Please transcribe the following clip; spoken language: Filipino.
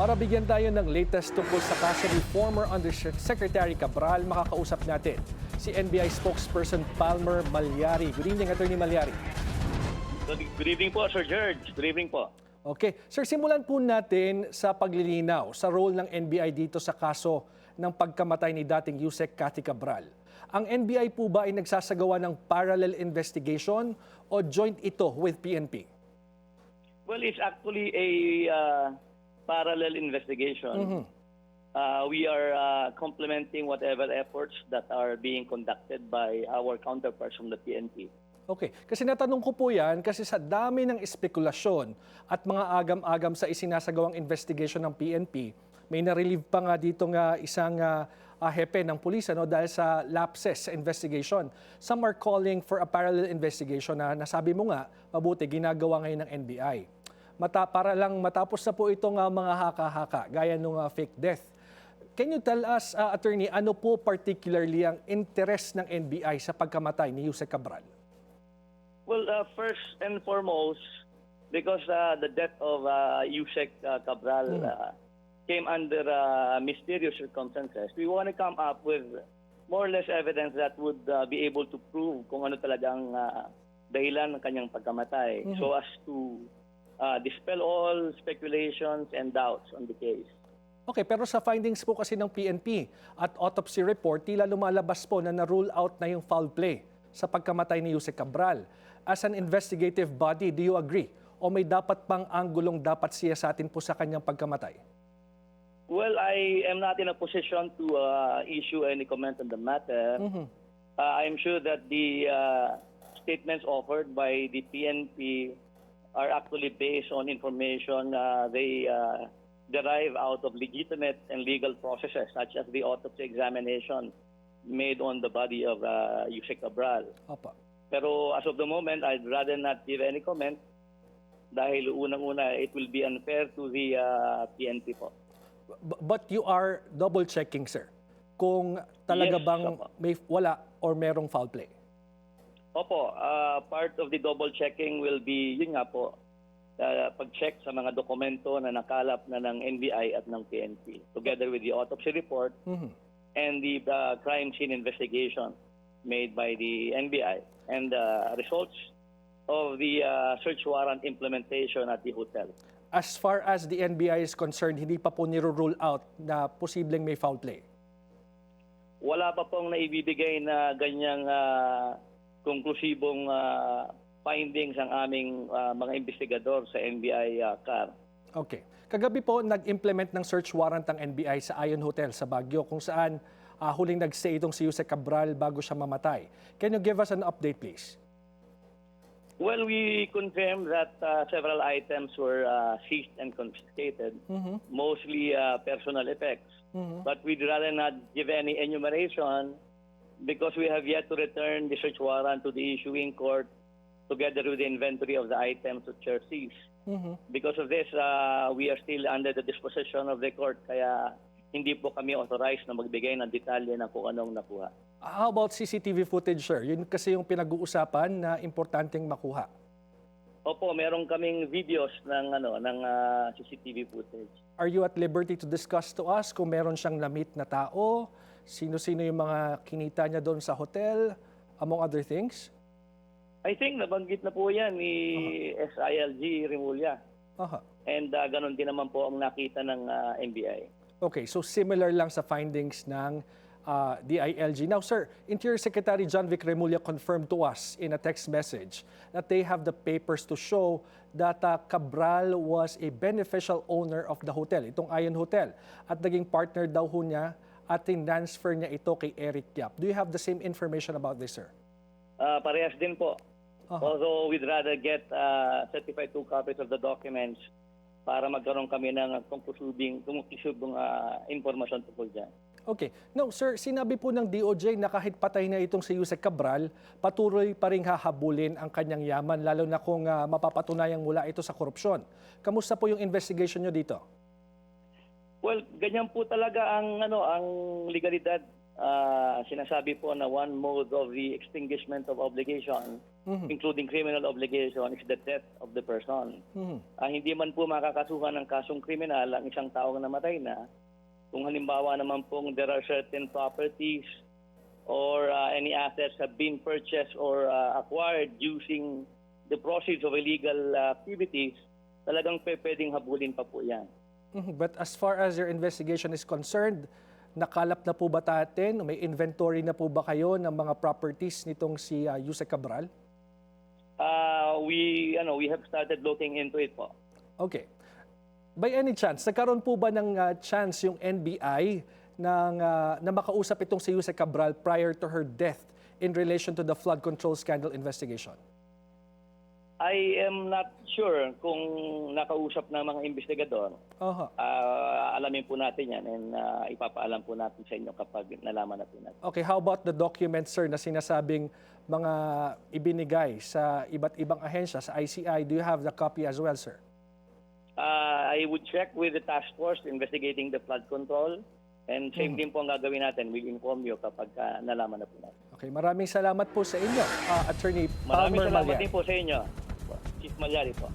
Para bigyan tayo ng latest tungkol sa kaso ni former Undersecretary Cabral, makakausap natin si NBI spokesperson Palmer Malyari. Good evening, Attorney Malyari. Good evening po, Sir George. Good evening po. Okay. Sir, simulan po natin sa paglilinaw sa role ng NBI dito sa kaso ng pagkamatay ni dating Yusek Cathy Cabral. Ang NBI po ba ay nagsasagawa ng parallel investigation o joint ito with PNP? Well, it's actually a parallel investigation. We are complementing whatever efforts that are being conducted by our counterparts from the PNP. Okay. Kasi natanong ko po yan kasi sa dami ng espekulasyon at mga agam-agam sa isinasagawang investigation ng PNP, may na-relieve pa nga dito nga isang hepe ng pulis dahil sa lapses sa investigation. Some are calling for a parallel investigation na nasabi mo nga, mabuti ginagawa ngayon ng NBI. Para lang matapos na po itong mga haka-haka, gaya ng fake death. Can you tell us, Attorney, ano po particularly ang interest ng NBI sa pagkamatay ni Yusek Cabral? Well, first and foremost, because the death of Yusek Cabral came under mysterious circumstances, we want to come up with more or less evidence that would be able to prove kung ano talagang dahilan ng kanyang pagkamatay, so as to dispel all speculations and doubts on the case. Okay, pero sa findings po kasi ng PNP at autopsy report, tila lumalabas po na na-rule out na yung foul play sa pagkamatay ni Yusek Cabral. As an investigative body, do you agree? O may dapat pang anggulong dapat siyasatin po sa kanyang pagkamatay? Well, I am not in a position to issue any comment on the matter. I'm sure that the statements offered by the PNP are actually based on information they derive out of legitimate and legal processes, such as the autopsy examination made on the body of Yusek Cabral. Opo. Pero as of the moment, I'd rather not give any comment dahil unang-una, it will be unfair to the PNP po. But you are double-checking, sir, kung talaga Yes, bang opo. may wala or merong foul play? Opo, part of the double checking will be, yun nga po, pag-check sa mga dokumento na nakalap na ng NBI at ng PNP, together with the autopsy report and the crime scene investigation made by the NBI and the results of the search warrant implementation at the hotel. As far as the NBI is concerned, hindi pa po niro-rule out na posibleng may foul play? Wala pa pong naibibigay na ganyang konklusibong findings ang aming mga investigador sa NBI CAR. Okay. Kagabi po, nag-implement ng search warrant ang NBI sa Ion Hotel sa Baguio kung saan huling nag-stay itong si Yusek Cabral bago siya mamatay. Can you give us an update, please? Well, we confirmed that several items were seized and confiscated, mostly personal effects. But we'd rather not give any enumeration because we have yet to return the search warrant to the issuing court together with the inventory of the items which are seized. Because of this, we are still under the disposition of the court, kaya hindi po kami authorized na magbigay ng detalye na kung anong nakuha. How about CCTV footage, sir? Yun kasi yung pinag-uusapan na importanteng makuha. Opo, meron kaming videos ng CCTV footage. Are you at liberty to discuss to us kung meron siyang na-meet na tao? Sino-sino yung mga kinita niya doon sa hotel, among other things? I think nabanggit na po yan ni SILG Remulla. And ganun din naman po ang nakita ng NBI. Okay, so similar lang sa findings ng DILG. Now, sir, Interior Secretary John Vic Remulla confirmed to us in a text message that they have the papers to show that Cabral was a beneficial owner of the hotel, itong Ion Hotel, at naging partner daw ho niya at transfer niya ito kay Eric Yap. Do you have the same information about this, sir? Parehas din po. Although we'd rather get certified 2 copies of the documents para magkaroon kami ng konklusibong informasyon tungkol dyan. Okay. Now, sir, sinabi po ng DOJ na kahit patay na itong si Yusek Cabral, patuloy pa rin hahabulin ang kanyang yaman, lalo na kung mapapatunayang mula ito sa korupsyon. Kamusta po yung investigation nyo dito? Well, ganyan po talaga ang legalidad. Sinasabi po na one mode of the extinguishment of obligation including criminal obligation, is the death of the person. Hindi man po makakasuhan ng kasong kriminal ang isang taong namatay na kung halimbawa naman pong there are certain properties or any assets have been purchased or acquired using the proceeds of illegal activities, talagang pwedeng habulin pa po yan. But as far as your investigation is concerned, nakalap na po ba natin, may inventory na po ba kayo ng mga properties nitong si Yuse Cabral? We have started looking into it po. Okay. By any chance, nagkaroon po ba ng chance yung NBI na makausap itong si Yuse Cabral prior to her death in relation to the flood control scandal investigation? I am not sure kung nakausap ng mga investigador. Alamin po natin yan and ipapaalam po natin sa inyo kapag nalaman na po natin. Okay, how about the documents, sir, na sinasabing mga ibinigay sa iba't ibang ahensya, sa ICI? Do you have the copy as well, sir? I would check with the task force investigating the flood control and same din po ang gagawin natin. We'll inform you kapag nalaman na po natin. Okay, maraming salamat po sa inyo, Attorney Maraming Palmer salamat Malyari. din po sa inyo, Chief Malyari po.